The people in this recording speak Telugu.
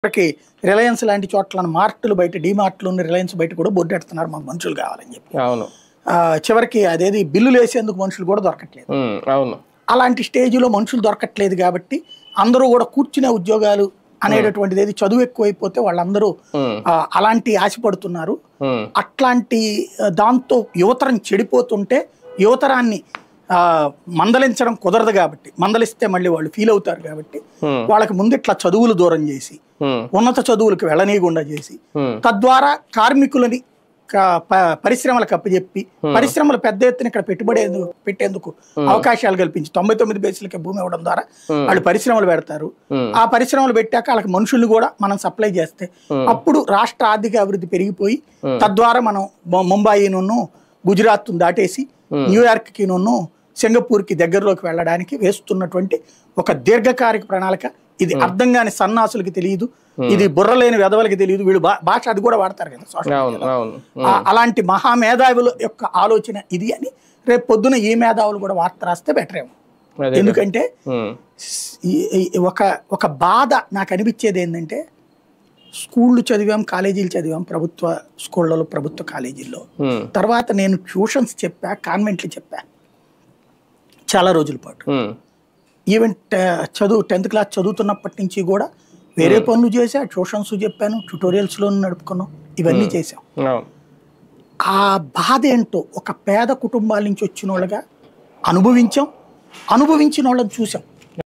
మనకి రిలయన్స్ లాంటి చోట్ల మార్టులు బయట డీమార్ట్లు రిలయన్స్ బయట కూడా బోర్డు పెడుతున్నారు మాకు మనుషులు కావాలని చెప్పి. అవును. చివరికి అదేది బిల్లులు వేసేందుకు మనుషులు కూడా దొరకట్లేదు. అవును. అలాంటి స్టేజ్లో మనుషులు దొరకట్లేదు కాబట్టి అందరూ కూడా కూర్చునే ఉద్యోగాలు అనేటటువంటిది ఏది చదువు ఎక్కువైపోతే వాళ్ళందరూ అలాంటి ఆశపడుతున్నారు. అట్లాంటి దాంతో యువతరం చెడిపోతుంటే యువతరాన్ని మందలించడం కుదరదు కాబట్టి, మందలిస్తే మళ్ళీ వాళ్ళు ఫీల్ అవుతారు కాబట్టి వాళ్ళకి ముందు ఇట్లా చదువులు దూరం చేసి ఉన్నత చదువులకు వెళ్ళనీయకుండా చేసి తద్వారా కార్మికులని పరిశ్రమలకు అప్పచెప్పి పరిశ్రమలు పెద్ద ఎత్తున ఇక్కడ పెట్టుబడి పెట్టేందుకు అవకాశాలు కల్పించి 99 బేసులకి భూమి ఇవ్వడం ద్వారా వాళ్ళు పరిశ్రమలు పెడతారు. ఆ పరిశ్రమలు పెట్టాక వాళ్ళకి మనుషులు కూడా మనం సప్లై చేస్తే అప్పుడు రాష్ట్ర ఆర్థిక అభివృద్ధి పెరిగిపోయి తద్వారా మనం ముంబాయిను గుజరాత్ దాటేసి న్యూయార్క్కి సింగపూర్కి దగ్గరలోకి వెళ్ళడానికి వేస్తున్నటువంటి ఒక దీర్ఘకాలిక ప్రణాళిక. ఇది అర్థం కాని సన్నాసులకి తెలియదు, ఇది బుర్రలేని వెధవలకి తెలియదు. వీళ్ళు భాష అది కూడా వాడతారు కదా సోషల్. అలాంటి మహామేధావుల యొక్క ఆలోచన ఇది అని రేపు పొద్దున ఈ మేధావులు కూడా వార్త రాస్తే బెటర్ ఏమో. ఎందుకంటే ఒక బాధ నాకు అనిపించేది ఏంటంటే, స్కూళ్ళు చదివాం, కాలేజీలు చదివాం, ప్రభుత్వ స్కూళ్ళలో ప్రభుత్వ కాలేజీల్లో. తర్వాత నేను ట్యూషన్స్ చెప్పా, కాన్వెంట్లు చెప్పా చాలా రోజుల పాటు. ఈవెన్ 10th క్లాస్ చదువుతున్నప్పటి నుంచి కూడా వేరే పనులు చేసా, ట్యూషన్స్ చెప్పాను, ట్యూటోరియల్స్లో నడుపుకున్నాం, ఇవన్నీ చేసాం. ఆ బాధ ఏంటో ఒక పేద కుటుంబాల నుంచి వచ్చిన వాళ్ళగా అనుభవించాం, అనుభవించిన వాళ్ళని చూసాం.